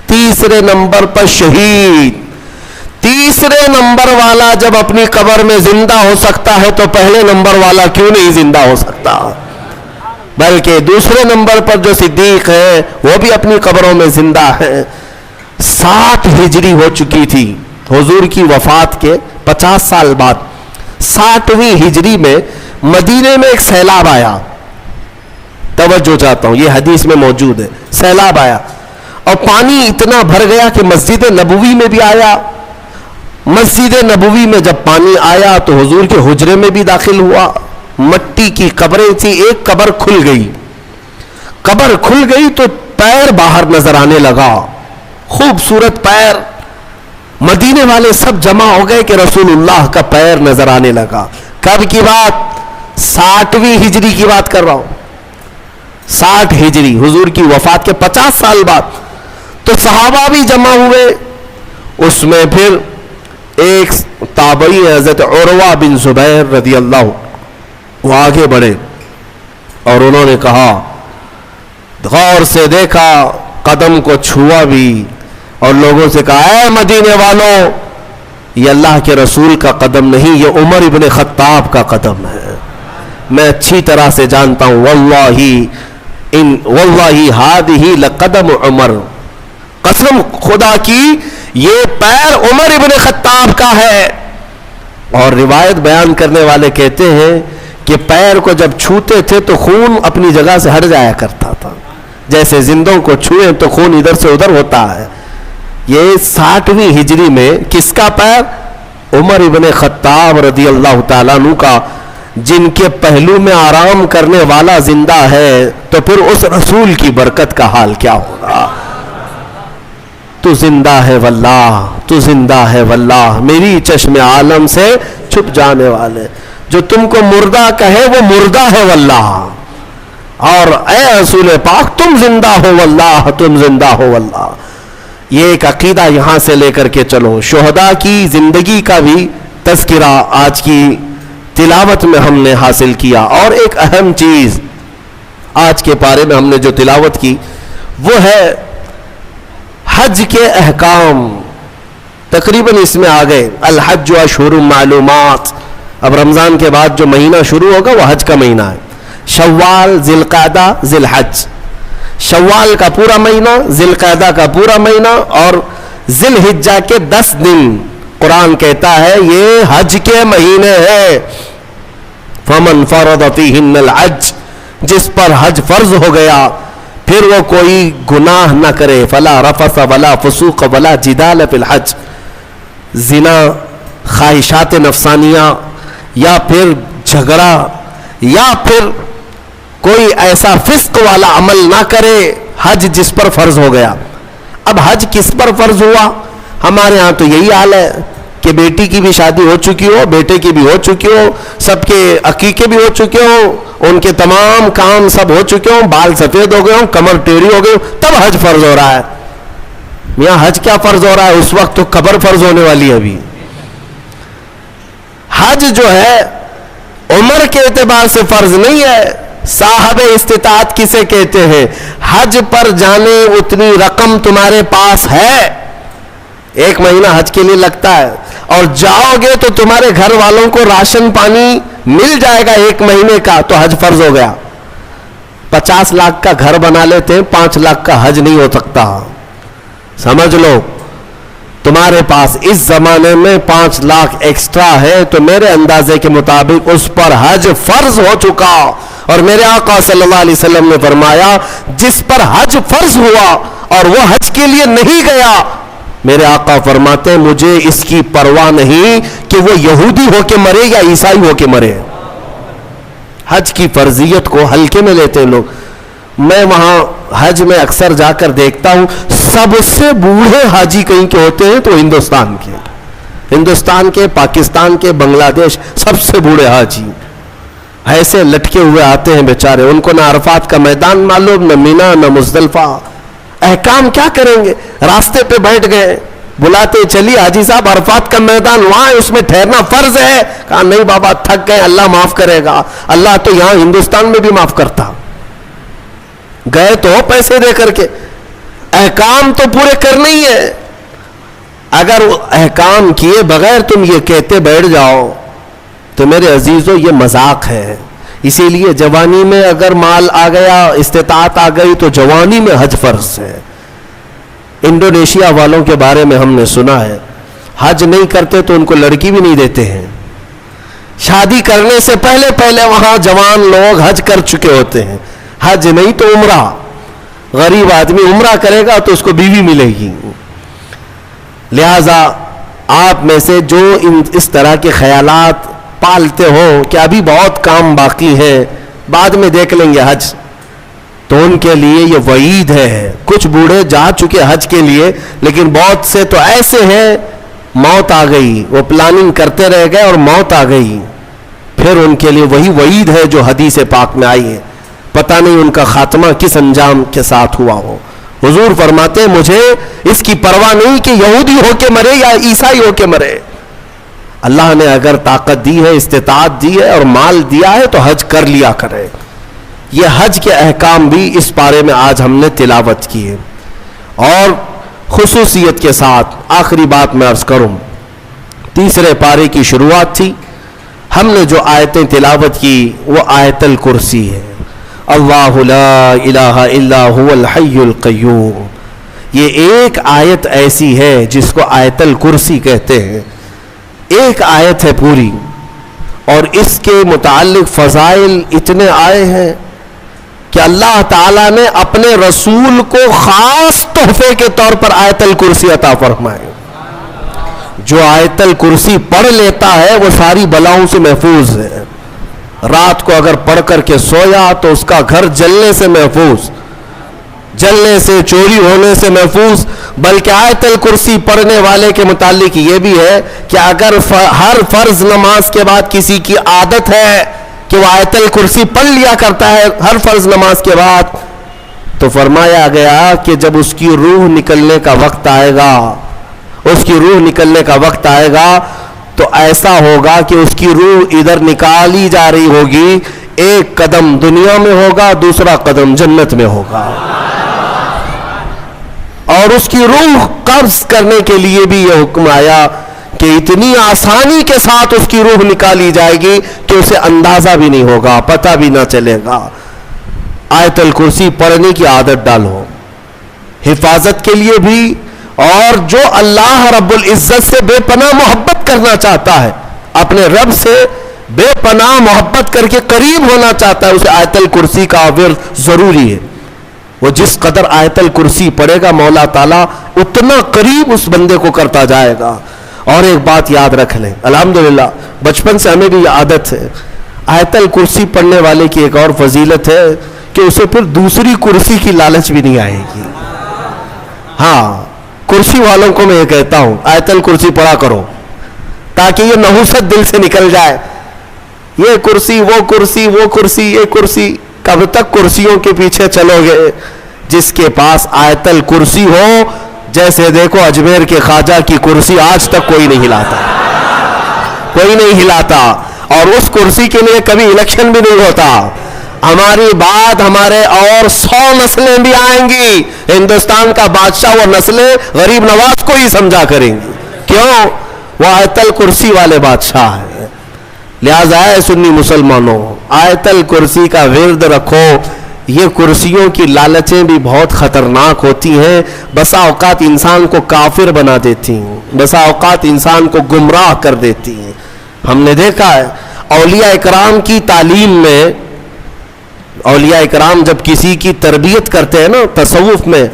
تیسرے نمبر پر شہید. تیسرے نمبر والا جب اپنی قبر میں زندہ ہو سکتا ہے تو پہلے نمبر والا کیوں نہیں زندہ ہو سکتا؟ بلکہ دوسرے نمبر پر جو صدیق ہے وہ بھی اپنی قبروں میں زندہ ہیں. 60 ہجری ہو چکی تھی حضور کی وفات کے 50 سال بعد. 60ویں ہجری میں مدینے میں ایک سیلاب آیا. توجہ چاہتا ہوں, یہ حدیث میں موجود ہے. سیلاب آیا اور پانی اتنا بھر گیا کہ مسجد نبوی میں بھی آیا. مسجد نبوی میں جب پانی آیا تو حضور کے حجرے میں بھی داخل ہوا. مٹی کی قبریں تھی, ایک قبر کھل گئی. قبر کھل گئی تو پیر باہر نظر آنے لگا, خوبصورت پیر. مدینے والے سب جمع ہو گئے کہ رسول اللہ کا پیر نظر آنے لگا. کب کی بات؟ 60ویں ہجری کی بات کر رہا ہوں. 60 ہجری حضور کی وفات کے 50 سال بعد. تو صحابہ بھی جمع ہوئے. اس میں پھر ایک تابعی حضرت عروہ بن زبیر رضی اللہ, وہ آگے بڑھے اور انہوں نے کہا, غور سے دیکھا, قدم کو چھوا بھی اور لوگوں سے کہا اے مدینے والوں, یہ اللہ کے رسول کا قدم نہیں, یہ عمر ابن خطاب کا قدم ہے. میں اچھی طرح سے جانتا ہوں, واللہ ہذہ لقدم عمر, قسم خدا کی یہ پیر عمر ابن خطاب کا ہے. اور روایت بیان کرنے والے کہتے ہیں کہ پیر کو جب چھوتے تھے تو خون اپنی جگہ سے ہٹ جایا کرتا تھا, جیسے زندوں کو چھوئیں تو خون ادھر سے ادھر ہوتا ہے. یہ 60ویں ہجری میں کس کا پیر؟ عمر ابن خطاب رضی اللہ تعالیٰ عنہ کا, جن کے پہلو میں آرام کرنے والا زندہ ہے تو پھر اس رسول کی برکت کا حال کیا ہوگا. تو زندہ ہے واللہ, تو زندہ ہے واللہ, میری چشم عالم سے چھپ جانے والے. جو تم کو مردہ کہے وہ مردہ ہے واللہ. اور اے رسول پاک تم زندہ ہو واللہ، تم زندہ ہو واللہ. یہ ایک عقیدہ یہاں سے لے کر کے چلو. شہداء کی زندگی کا بھی تذکرہ آج کی تلاوت میں ہم نے حاصل کیا. اور ایک اہم چیز آج کے پارے میں ہم نے جو تلاوت کی وہ ہے حج کے احکام. تقریباً اس میں آ گئے. الحج اشہر معلومات. اب رمضان کے بعد جو مہینہ شروع ہوگا وہ حج کا مہینہ ہے. شوال، ذی القعدہ، ذی الحج. شوال کا پورا مہینہ، ذی القعدہ کا پورا مہینہ اور ذی الحجہ کے 10 دن قرآن کہتا ہے یہ حج کے مہینے ہیں. فمن فرض فیہن الحج، جس پر حج فرض ہو گیا پھر وہ کوئی گناہ نہ کرے. فلا رفث ولا فسوق ولا جدال فی الحج. زنا، خواہشات نفسانیہ یا پھر جھگڑا یا پھر کوئی ایسا فسق والا عمل نہ کرے حج جس پر فرض ہو گیا. اب حج کس پر فرض ہوا؟ ہمارے ہاں تو یہی حال ہے کہ بیٹی کی بھی شادی ہو چکی ہو، بیٹے کی بھی ہو چکی ہو، سب کے عقیقے بھی ہو چکے ہوں، ان کے تمام کام سب ہو چکے ہوں، بال سفید ہو گئے ہوں، کمر ٹیڑھی ہو گئی ہوں، تب حج فرض ہو رہا ہے. میاں حج کیا فرض ہو رہا ہے؟ اس وقت تو قبر فرض ہونے والی ہے. ابھی حج جو ہے عمر کے اعتبار سے فرض نہیں ہے. صاحب استطاعت کسے کہتے ہیں؟ حج پر جانے اتنی رقم تمہارے پاس ہے، 1 مہینہ حج کے لیے لگتا ہے، اور جاؤ گے تو تمہارے گھر والوں کو راشن پانی مل جائے گا 1 مہینے کا، تو حج فرض ہو گیا. 50 لاکھ کا گھر بنا لیتے ہیں، 5 لاکھ کا حج نہیں ہو سکتا. سمجھ لو تمہارے پاس اس زمانے میں 5 لاکھ ایکسٹرا ہے تو میرے اندازے کے مطابق اس پر حج فرض ہو چکا. اور میرے آقا صلی اللہ علیہ وسلم نے فرمایا جس پر حج فرض ہوا اور وہ حج کے لیے نہیں گیا، میرے آقا فرماتے مجھے اس کی پرواہ نہیں کہ وہ یہودی ہو کے مرے یا عیسائی ہو کے مرے. حج کی فرضیت کو ہلکے میں لیتے ہیں لوگ. میں وہاں حج میں اکثر جا کر دیکھتا ہوں سب سے بوڑھے حاجی کہیں کے ہوتے ہیں تو ہندوستان کے، پاکستان کے، بنگلہ دیش، سب سے بوڑھے حاجی ایسے لٹکے ہوئے آتے ہیں بیچارے. ان کو نہ عرفات کا میدان معلوم، نہ مینا، نہ مزدلفہ. احکام کیا کریں گے؟ راستے پہ بیٹھ گئے، بلاتے چلیے حاجی صاحب عرفات کا میدان وہاں اس میں ٹھہرنا فرض ہے. کہا نہیں بابا تھک گئے، اللہ معاف کرے گا. اللہ تو یہاں ہندوستان میں بھی معاف کرتا. گئے تو پیسے دے کر کے، احکام تو پورے کرنے ہی ہے. اگر احکام کیے بغیر تم یہ کہتے بیٹھ جاؤ تو میرے عزیزو یہ مذاق ہے. اسی لیے جوانی میں اگر مال آ گیا، استطاعت آ گئی تو جوانی میں حج فرض ہے. انڈونیشیا والوں کے بارے میں ہم نے سنا ہے حج نہیں کرتے تو ان کو لڑکی بھی نہیں دیتے ہیں. شادی کرنے سے پہلے وہاں جوان لوگ حج کر چکے ہوتے ہیں. حج نہیں تو عمرہ. غریب آدمی عمرہ کرے گا تو اس کو بیوی ملے گی. لہذا آپ میں سے جو اس طرح کے خیالات پالتے ہو کہ ابھی بہت کام باقی ہے، بعد میں دیکھ لیں گے حج، تو ان کے لیے یہ وعید ہے. کچھ بوڑھے جا چکے حج کے لیے، لیکن بہت سے تو ایسے ہیں موت آ گئی، وہ پلاننگ کرتے رہ گئے اور موت آ گئی. پھر ان کے لیے وہی وعید ہے جو حدیث پاک میں آئی ہے. پتہ نہیں ان کا خاتمہ کس انجام کے ساتھ ہوا ہو. حضور فرماتے ہیں مجھے اس کی پرواہ نہیں کہ یہودی ہو کے مرے یا عیسائی ہو کے مرے. اللہ نے اگر طاقت دی ہے، استطاعت دی ہے اور مال دیا ہے تو حج کر لیا کرے. یہ حج کے احکام بھی اس پارے میں آج ہم نے تلاوت کی ہے. اور خصوصیت کے ساتھ آخری بات میں عرض کروں، تیسرے پارے کی شروعات تھی، ہم نے جو آیتیں تلاوت کی وہ آیت الکرسی ہے. اللہ لا الہ الا هو الحی القیوم. یہ ایک آیت ایسی ہے جس کو آیت الکرسی کہتے ہیں. ایک آیت ہے پوری، اور اس کے متعلق فضائل اتنے آئے ہیں کہ اللہ تعالیٰ نے اپنے رسول کو خاص تحفے کے طور پر آیت الکرسی عطا فرمائے. جو آیت الکرسی پڑھ لیتا ہے وہ ساری بلاؤں سے محفوظ ہے. رات کو اگر پڑھ کر کے سویا تو اس کا گھر جلنے سے محفوظ، جلنے سے، چوری ہونے سے محفوظ. بلکہ آیت الکرسی پڑھنے والے کے متعلق یہ بھی ہے کہ اگر ہر فرض نماز کے بعد کسی کی عادت ہے کہ وہ آیت الکرسی پڑھ لیا کرتا ہے ہر فرض نماز کے بعد. تو فرمایا گیا کہ جب اس کی روح نکلنے کا وقت آئے گا، اس کی روح نکلنے کا وقت آئے گا تو ایسا ہوگا کہ اس کی روح ادھر نکالی جا رہی ہوگی، ایک قدم دنیا میں ہوگا، دوسرا قدم جنت میں ہوگا. اور اس کی روح قبض کرنے کے لیے بھی یہ حکم آیا کہ اتنی آسانی کے ساتھ اس کی روح نکالی جائے گی کہ اسے اندازہ بھی نہیں ہوگا، پتہ بھی نہ چلے گا. آیت الکرسی پڑھنے کی عادت ڈالو، حفاظت کے لیے بھی، اور جو اللہ رب العزت سے بے پناہ محبت کرنا چاہتا ہے، اپنے رب سے بے پناہ محبت کر کے قریب ہونا چاہتا ہے، اسے آیت الکرسی کا ورد ضروری ہے. وہ جس قدر آیت الکرسی پڑھے گا مولا تعالیٰ اتنا قریب اس بندے کو کرتا جائے گا. اور ایک بات یاد رکھ لیں، الحمدللہ بچپن سے ہمیں بھی یہ عادت ہے، آیت الکرسی پڑھنے والے کی ایک اور فضیلت ہے کہ اسے پھر دوسری کرسی کی لالچ بھی نہیں آئے گی. ہاں، کرسی والوں کو میں یہ کہتا ہوں آیت الکرسی پڑھا کرو تاکہ یہ نحوست دل سے نکل جائے. یہ کرسی، وہ کرسی، وہ کرسی، یہ کرسی، کب تک کرسیوں کے پیچھے چلو گے؟ جس کے پاس آیت الکرسی ہو، جیسے دیکھو اجمیر کے خواجہ کی کرسی آج تک کوئی نہیں ہلاتا، کوئی نہیں ہلاتا، اور اس کرسی کے لیے کبھی الیکشن بھی نہیں ہوتا. ہماری بات ہمارے اور 100 نسلیں بھی آئیں گی، ہندوستان کا بادشاہ وہ نسلیں غریب نواز کو ہی سمجھا کریں گی. کیوں؟ وہ آیت الکرسی والے بادشاہ ہیں. لہذا ہے سنی مسلمانوں، آیت الکرسی کا ورد رکھو. یہ کرسیوں کی لالچیں بھی بہت خطرناک ہوتی ہیں، بسا اوقات انسان کو کافر بنا دیتی ہیں، بسا اوقات انسان کو گمراہ کر دیتی ہیں. ہم نے دیکھا ہے اولیاء اکرام کی تعلیم میں، اولیاء اکرام جب کسی کی تربیت کرتے ہیں نا تصوف میں،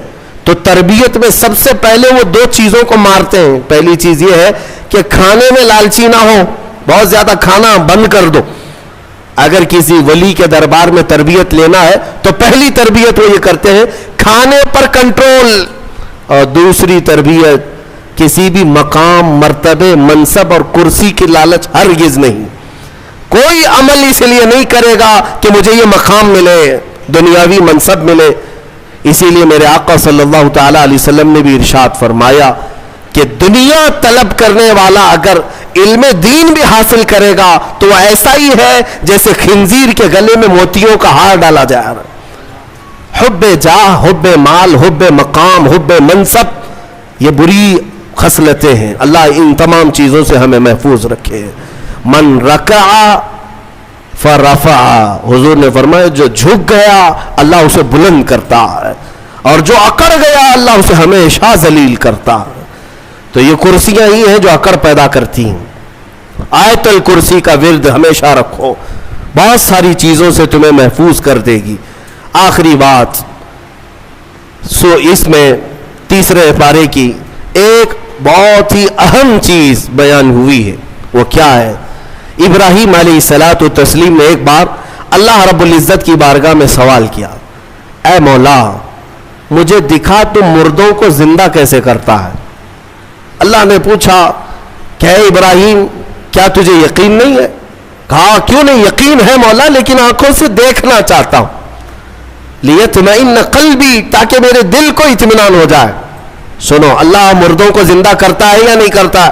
تو تربیت میں سب سے پہلے وہ 2 چیزوں کو مارتے ہیں. پہلی چیز یہ ہے کہ کھانے میں لالچی نہ ہو، بہت زیادہ کھانا بند کر دو. اگر کسی ولی کے دربار میں تربیت لینا ہے تو پہلی تربیت وہ یہ کرتے ہیں کھانے پر کنٹرول. اور دوسری تربیت کسی بھی مقام، مرتبے، منصب اور کرسی کی لالچ ہرگز نہیں. کوئی عمل اس لیے نہیں کرے گا کہ مجھے یہ مقام ملے، دنیاوی منصب ملے. اسی لیے میرے آقا صلی اللہ تعالی علیہ وسلم نے بھی ارشاد فرمایا کہ دنیا طلب کرنے والا اگر علم دین بھی حاصل کرے گا تو وہ ایسا ہی ہے جیسے خنزیر کے گلے میں موتیوں کا ہار ڈالا جا رہا. حب جاہ، حب مال، حب مقام، حب منصب، یہ بری خصلتیں ہیں. اللہ ان تمام چیزوں سے ہمیں محفوظ رکھے. من رکع فرفع، حضور نے فرمایا جو جھک گیا اللہ اسے بلند کرتا ہے، اور جو اکڑ گیا اللہ اسے ہمیشہ ذلیل کرتا ہے. تو یہ کرسیاں ہی ہیں جو اکڑ پیدا کرتی ہیں. آیت الکرسی کا ورد ہمیشہ رکھو، بہت ساری چیزوں سے تمہیں محفوظ کر دے گی. آخری بات، اس میں تیسرے پارے کی ایک بہت ہی اہم چیز بیان ہوئی ہے. وہ کیا ہے؟ ابراہیم علیہ الصلاۃ والتسلیم نے ایک بار اللہ رب العزت کی بارگاہ میں سوال کیا، اے مولا مجھے دکھا تو مردوں کو زندہ کیسے کرتا ہے. اللہ نے پوچھا کہ اے ابراہیم کیا تجھے یقین نہیں ہے؟ کہا کیوں نہیں، یقین ہے مولا، لیکن آنکھوں سے دیکھنا چاہتا ہوں. لیطمئن قلبی، تاکہ میرے دل کو اطمینان ہو جائے. سنو، اللہ مردوں کو زندہ کرتا ہے یا نہیں کرتا؟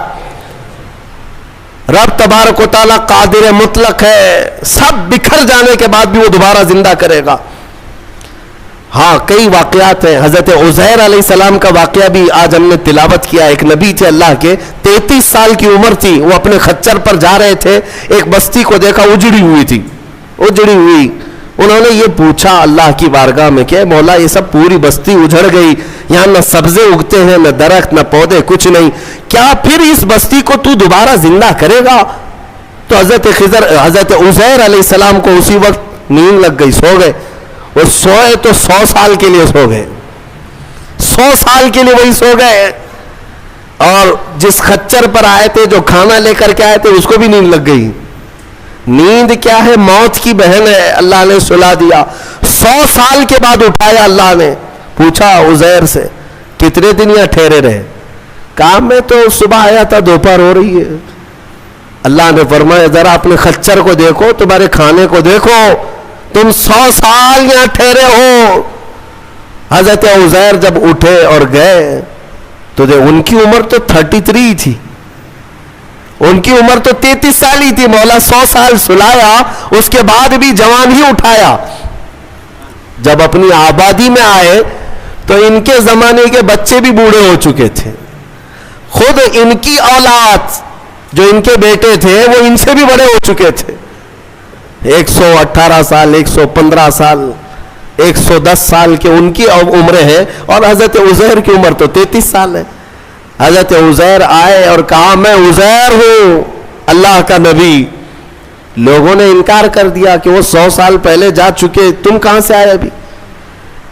رب تبارک و تعالیٰ قادر مطلق ہے، سب بکھر جانے کے بعد بھی وہ دوبارہ زندہ کرے گا. ہاں کئی واقعات ہیں. حضرت عزیر علیہ السلام کا واقعہ بھی آج ہم نے تلاوت کیا. ایک نبی تھے اللہ کے، 33 سال کی عمر تھی، وہ اپنے خچر پر جا رہے تھے، ایک بستی کو دیکھا اجڑی ہوئی تھی، اجڑی ہوئی. انہوں نے یہ پوچھا اللہ کی بارگاہ میں کہ مولا یہ سب پوری بستی اجڑ گئی، یہاں نہ سبزے اگتے ہیں، نہ درخت، نہ پودے، کچھ نہیں، کیا پھر اس بستی کو تو دوبارہ زندہ کرے گا؟ تو حضرت عزیر علیہ السلام کو اسی وقت نیند لگ گئی، سو گئے. وہ سوئے تو 100 سال کے لیے سو گئے، 100 سال کے لیے وہی سو گئے. اور جس خچر پر آئے تھے، جو کھانا لے کر کے آئے تھے، اس کو بھی نیند لگ گئی. نیند کیا ہے؟ موت کی بہن ہے. اللہ نے سلا دیا. 100 سال کے بعد اٹھایا اللہ نے. پوچھا عزیر سے کتنے دن یہاں ٹھہرے رہے؟ کہا میں تو صبح آیا تھا، دوپہر ہو رہی ہے. اللہ نے فرمایا ذرا اپنے خچر کو دیکھو, تمہارے کھانے کو دیکھو, تم 100 سال یہاں ٹھہرے ہو. حضرت عزیر جب اٹھے اور گئے تو ان کی عمر تو 33 تھی, ان کی عمر تو 33 سال ہی تھی. مولا 100 سال سلایا, اس کے بعد بھی جوان ہی اٹھایا. جب اپنی آبادی میں آئے تو ان کے زمانے کے بچے بھی بوڑھے ہو چکے تھے. خود ان کی اولاد جو ان کے بیٹے تھے وہ ان سے بھی بڑے ہو چکے تھے. 118 سال, 115 سال, 110 سال کے ان کی عمریں ہیں, اور حضرت عزیر کی عمر تو 33 سال ہے. حضرت عزیر آئے اور کہا میں عزیر ہوں, اللہ کا نبی. لوگوں نے انکار کر دیا کہ وہ 100 سال پہلے جا چکے, تم کہاں سے آئے ابھی.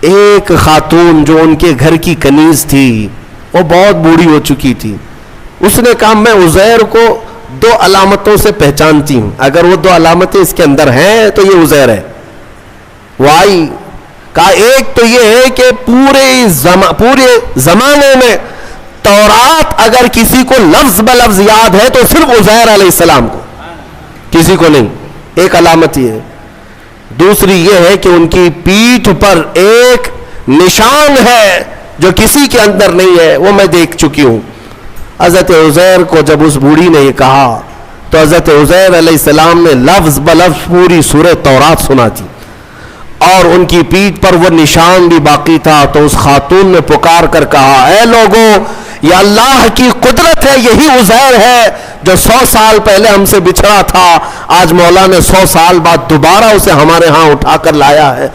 ایک خاتون جو ان کے گھر کی کنیز تھی وہ بہت بوڑھی ہو چکی تھی, اس نے کہا میں عزیر کو 2 علامتوں سے پہچانتی ہوں, اگر وہ 2 علامتیں اس کے اندر ہیں تو یہ عزیر ہے. وہ آئی, کہا ایک تو یہ ہے کہ پورے زمانے میں تورات اگر کسی کو لفظ بلفظ یاد ہے تو صرف عزیر علیہ السلام کو, کسی کو نہیں. ایک علامت یہ ہے. دوسری یہ ہے کہ ان کی پیٹھ پر ایک نشان ہے جو کسی کے اندر نہیں ہے, وہ میں دیکھ چکی ہوں. حضرت عزیر کو جب اس بوڑھی نے یہ کہا تو حضرت عزیر علیہ السلام نے لفظ بلفظ پوری سورہ تورات سنا دی, اور ان کی پیٹھ پر وہ نشان بھی باقی تھا. تو اس خاتون نے پکار کر کہا اے لوگوں, یہ اللہ کی قدرت ہے, یہی عزیر ہے جو 100 سال پہلے ہم سے بچھڑا تھا, آج مولا نے 100 سال بعد دوبارہ اسے ہمارے ہاں اٹھا کر لایا ہے.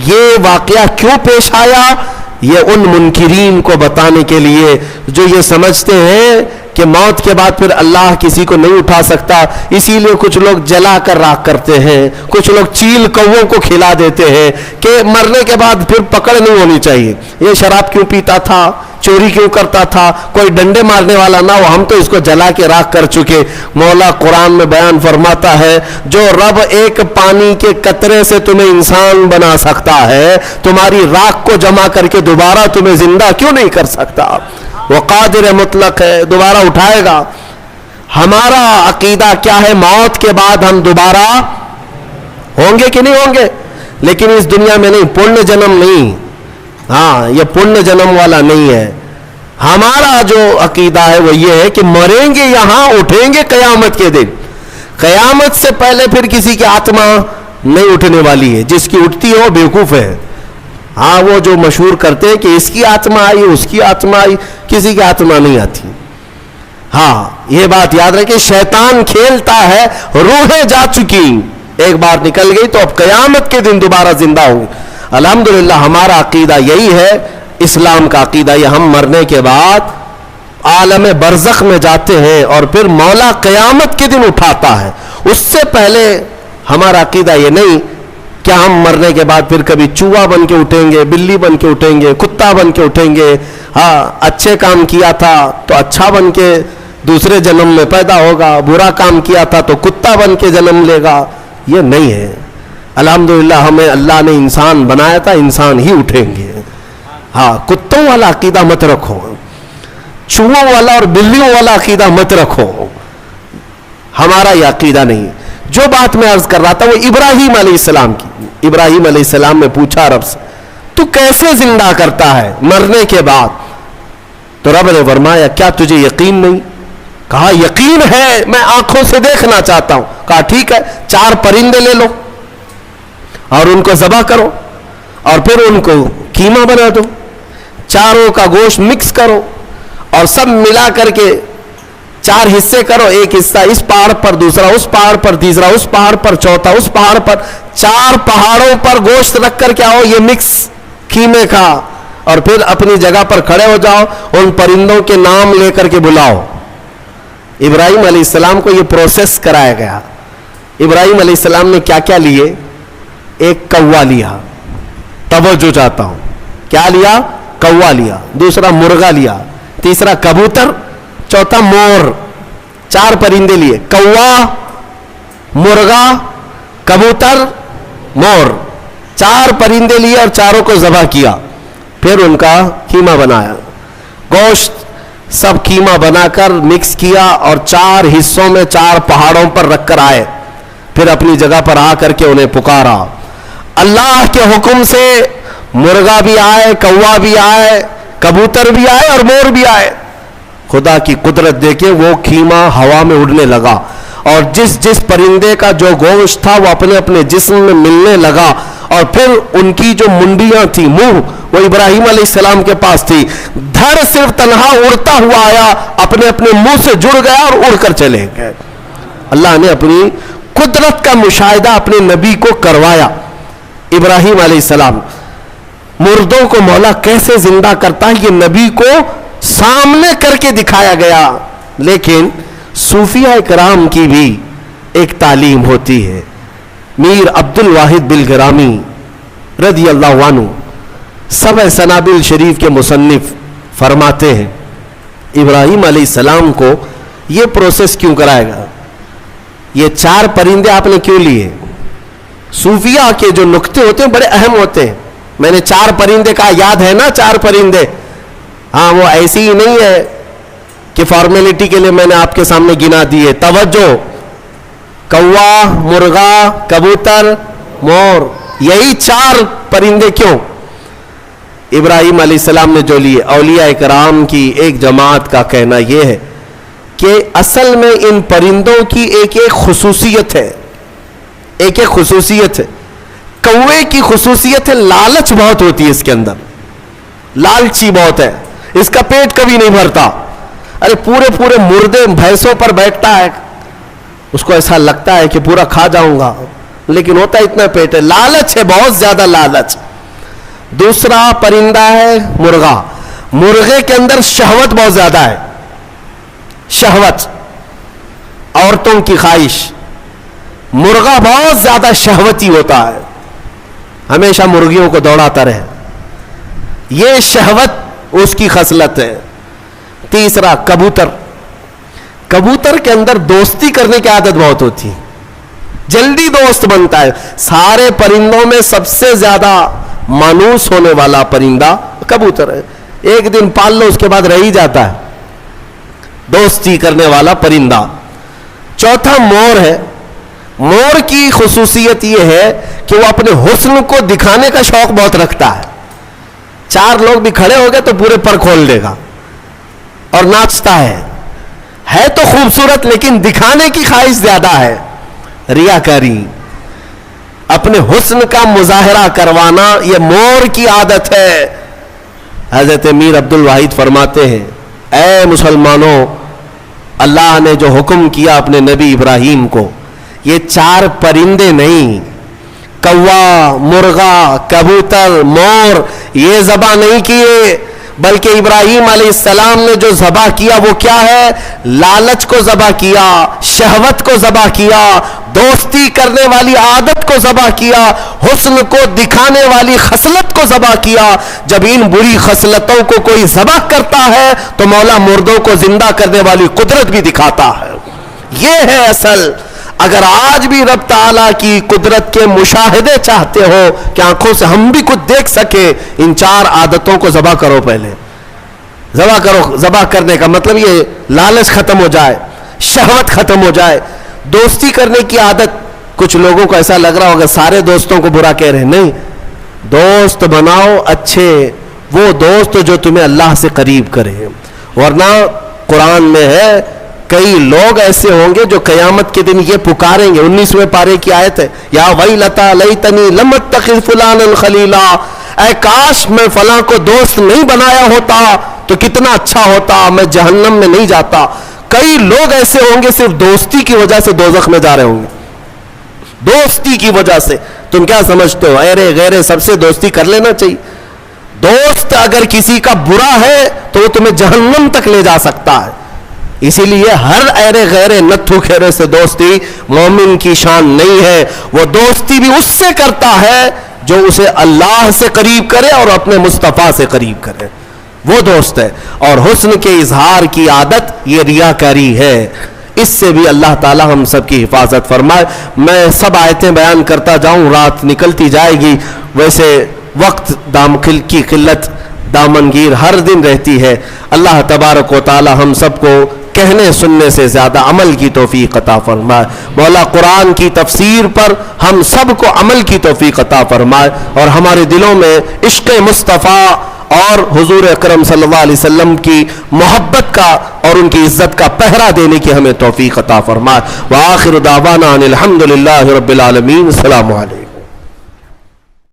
یہ واقعہ کیوں پیش آیا؟ یہ ان منکرین کو بتانے کے لیے جو یہ سمجھتے ہیں کہ موت کے بعد پھر اللہ کسی کو نہیں اٹھا سکتا, اسی لیے کچھ لوگ جلا کر راکھ کرتے ہیں, کچھ لوگ چیل کووں کو کھلا دیتے ہیں کہ مرنے کے بعد پھر پکڑ نہیں ہونی چاہیے. یہ شراب کیوں پیتا تھا, چوری کیوں کرتا تھا, کوئی ڈنڈے مارنے والا نہ ہو, ہم تو اس کو جلا کے راکھ کر چکے. مولا قرآن میں بیان فرماتا ہے جو رب ایک پانی کے قطرے سے تمہیں انسان بنا سکتا ہے, تمہاری راکھ کو جمع کر کے دوبارہ تمہیں زندہ کیوں نہیں کر سکتا؟ وہ قادر مطلق ہے, دوبارہ اٹھائے گا. ہمارا عقیدہ کیا ہے؟ موت کے بعد ہم دوبارہ ہوں گے کہ نہیں ہوں گے, لیکن اس دنیا میں نہیں, پرن جنم نہیں. ہاں, یہ پرن جنم والا نہیں ہے. ہمارا جو عقیدہ ہے وہ یہ ہے کہ مریں گے یہاں, اٹھیں گے قیامت کے دن. قیامت سے پہلے پھر کسی کی آتما نہیں اٹھنے والی ہے, جس کی اٹھتی ہو بیوقوف ہے. ہاں, وہ جو مشہور کرتے ہیں کہ اس کی آتما آئی, اس کی آتما آئی, کسی کی آتما نہیں آتی. ہاں, یہ بات یاد رکھیں, شیطان کھیلتا ہے, روحیں جا چکی, ایک بار نکل گئی تو اب قیامت کے دن دوبارہ زندہ ہوں گی. الحمدللہ ہمارا عقیدہ یہی ہے, اسلام کا عقیدہ یہ, ہم مرنے کے بعد عالم برزخ میں جاتے ہیں اور پھر مولا قیامت کے دن اٹھاتا ہے. اس سے پہلے ہمارا عقیدہ یہ نہیں کیا ہم مرنے کے بعد پھر کبھی چوہا بن کے اٹھیں گے, بلی بن کے اٹھیں گے, کتا بن کے اٹھیں گے. ہاں, اچھے کام کیا تھا تو اچھا بن کے دوسرے جنم میں پیدا ہوگا, برا کام کیا تھا تو کتا بن کے جنم لے گا. یہ نہیں ہے. الحمدللہ ہمیں اللہ نے انسان بنایا تھا, انسان ہی اٹھیں گے. ہاں, کتوں والا عقیدہ مت رکھو, چوہوں والا اور بلیوں والا عقیدہ مت رکھو. ہمارا یہ عقیدہ نہیں. جو بات میں عرض کر رہا تھا وہ ابراہیم علیہ السلام کی. ابراہیم علیہ السلام نے پوچھا رب سے تو کیسے زندہ کرتا ہے مرنے کے بعد؟ تو رب نے فرمایا کیا تجھے یقین نہیں؟ کہا یقین ہے, میں آنکھوں سے دیکھنا چاہتا ہوں. کہا ٹھیک ہے, 4 پرندے لے لو اور ان کو ذبح کرو اور پھر ان کو قیمہ بنا دو, چاروں کا گوشت مکس کرو اور سب ملا کر کے 4 حصے کرو, ایک حصہ اس پہاڑ پر, دوسرا اس پہاڑ پر, تیسرا اس پہاڑ پر, چوتھا اس پہاڑ پر. 4 پہاڑوں پر گوشت رکھ کر کے آؤ, یہ مکس قیمے کا, اور پھر اپنی جگہ پر کھڑے ہو جاؤ, ان پرندوں کے نام لے کر کے بلاؤ. ابراہیم علیہ السلام کو یہ پروسیس کرایا گیا. ابراہیم علیہ السلام نے کیا کیا لیے؟ ایک کوا لیا, توجہ چاہتا ہوں, کیا لیا؟ کوا لیا. دوسرا مرغا لیا, تیسرا کبوتر, چوتھا مور. 4 پرندے لیے, کوا, مرغا, کبوتر, مور. 4 پرندے لیے اور چاروں کو ذبح کیا, پھر ان کا قیمہ بنایا. گوشت سب قیمہ بنا کر مکس کیا اور 4 حصوں میں 4 پہاڑوں پر رکھ کر آئے. پھر اپنی جگہ پر آ کر کے انہیں پکارا. اللہ کے حکم سے مرغا بھی آئے, کوا بھی آئے, کبوتر بھی آئے اور مور بھی آئے. خدا کی قدرت دیکھے وہ قیمہ ہوا میں اڑنے لگا اور جس جس پرندے کا جو گوشت تھا وہ اپنے اپنے جسم میں ملنے لگا. اور پھر ان کی جو منڈیاں تھی, منہ, وہ ابراہیم علیہ السلام کے پاس تھی. دھڑ صرف تنہا اڑتا ہوا آیا, اپنے اپنے منہ سے جڑ گیا اور اڑ کر چلے گئے. اللہ نے اپنی قدرت کا مشاہدہ اپنے نبی کو کروایا. ابراہیم علیہ السلام, مردوں کو مولا کیسے زندہ کرتا ہے یہ نبی کو سامنے کر کے دکھایا گیا. لیکن صوفیہ کرام کی بھی ایک تعلیم ہوتی ہے. میر عبد الواحد بلگرامی رضی اللہ عنہ سبع سنابل شریف کے مصنف فرماتے ہیں ابراہیم علیہ السلام کو یہ پروسیس کیوں کرایا گیا, یہ 4 پرندے آپ نے کیوں لیے. صوفیہ کے جو نقطے ہوتے ہیں بڑے اہم ہوتے ہیں. میں نے 4 پرندے کہا, یاد ہے نا 4 پرندے؟ ہاں, وہ ایسی ہی نہیں ہے کہ فارمیلٹی کے لیے میں نے آپ کے سامنے گنا دیے. توجہ, کوا, مرغا, کبوتر, مور, یہی 4 پرندے کیوں؟ ابراہیم علیہ السلام نے جو لیے. اولیاء کرام کی ایک جماعت کا کہنا یہ ہے کہ اصل میں ان پرندوں کی ایک ایک خصوصیت ہے, ایک ایک خصوصیت ہے. کوے کی خصوصیت ہے لالچ بہت ہوتی ہے اس کے اندر, لالچی بہت ہے, اس کا پیٹ کبھی نہیں بھرتا. ارے پورے پورے مردے بھینسوں پر بیٹھتا ہے, اس کو ایسا لگتا ہے کہ پورا کھا جاؤں گا, لیکن ہوتا اتنا پیٹ ہے. لالچ ہے, بہت زیادہ لالچ. دوسرا پرندہ ہے مرغا. مرغے کے اندر شہوت بہت زیادہ ہے, شہوت, عورتوں کی خواہش. مرغا بہت زیادہ شہوتی ہوتا ہے, ہمیشہ مرغیوں کو دوڑاتا رہے, یہ شہوت اس کی خصلت ہے. تیسرا کبوتر. کبوتر کے اندر دوستی کرنے کی عادت بہت ہوتی ہے, جلدی دوست بنتا ہے. سارے پرندوں میں سب سے زیادہ مانوس ہونے والا پرندہ کبوتر ہے. ایک دن پال لو اس کے بعد رہ ہی جاتا ہے, دوستی کرنے والا پرندہ. چوتھا مور ہے. مور کی خصوصیت یہ ہے کہ وہ اپنے حسن کو دکھانے کا شوق بہت رکھتا ہے. 4 لوگ بھی کھڑے ہو گئے تو پورے پر کھول دے گا اور ناچتا ہے تو خوبصورت لیکن دکھانے کی خواہش زیادہ ہے, ریاکاری, اپنے حسن کا مظاہرہ کروانا, یہ مور کی عادت ہے. حضرت میر عبد الواحد فرماتے ہیں اے مسلمانوں, اللہ نے جو حکم کیا اپنے نبی ابراہیم کو, یہ 4 پرندے نہیں, کوا, مرغا, کبوتر, مور, یہ ذبح نہیں کیے, بلکہ ابراہیم علیہ السلام نے جو ذبح کیا وہ کیا ہے؟ لالچ کو ذبح کیا, شہوت کو ذبح کیا, دوستی کرنے والی عادت کو ذبح کیا, حسن کو دکھانے والی خصلت کو ذبح کیا. جب ان بری خصلتوں کو کوئی ذبح کرتا ہے تو مولا مردوں کو زندہ کرنے والی قدرت بھی دکھاتا ہے. یہ ہے اصل. اگر آج بھی رب تعالیٰ کی قدرت کے مشاہدے چاہتے ہو کہ آنکھوں سے ہم بھی کچھ دیکھ سکے, ان 4 عادتوں کو ذبح کرو. پہلے ذبح کرو. ذبح کرنے کا مطلب یہ لالچ ختم ہو جائے, شہوت ختم ہو جائے, دوستی کرنے کی عادت. کچھ لوگوں کو ایسا لگ رہا ہوگا سارے دوستوں کو برا کہہ رہے ہیں, نہیں, دوست بناؤ اچھے, وہ دوست جو تمہیں اللہ سے قریب کرے. ورنہ قرآن میں ہے کئی لوگ ایسے ہوں گے جو قیامت کے دن یہ پکاریں گے. 19ویں پارے کی آیت ہے, یا ویلتا لیتنی لم اتخذ فلانا خلیلا, اے کاش میں فلاں کو دوست نہیں بنایا ہوتا تو کتنا اچھا ہوتا, میں جہنم میں نہیں جاتا. کئی لوگ ایسے ہوں گے صرف دوستی کی وجہ سے دوزخ میں جا رہے ہوں گے, دوستی کی وجہ سے. تم کیا سمجھتے ہو ایرے غیرے سب سے دوستی کر لینا چاہیے؟ دوست اگر کسی کا برا ہے تو وہ تمہیں جہنم تک لے جا سکتا ہے. اسی لیے ہر ایرے غیرے نتھو کھیرے سے دوستی مومن کی شان نہیں ہے. وہ دوستی بھی اس سے کرتا ہے جو اسے اللہ سے قریب کرے اور اپنے مصطفیٰ سے قریب کرے, وہ دوست ہے. اور حسن کے اظہار کی عادت یہ ریاکاری ہے. اس سے بھی اللہ تعالی ہم سب کی حفاظت فرمائے. میں سب آیتیں بیان کرتا جاؤں, رات نکلتی جائے گی. ویسے وقت دامخل کی قلت دامنگیر ہر دن رہتی ہے. اللہ تبارک و تعالی ہم سب کو کہنے سننے سے زیادہ عمل کی توفیق عطا فرمائے. مولا قرآن کی تفسیر پر ہم سب کو عمل کی توفیق عطا فرمائے اور ہمارے دلوں میں عشق مصطفیٰ اور حضور اکرم صلی اللہ علیہ وسلم کی محبت کا اور ان کی عزت کا پہرا دینے کی ہمیں توفیق عطا فرمائے. وآخر دعوانا ان الحمد للہ رب العالمین. السلام علیکم.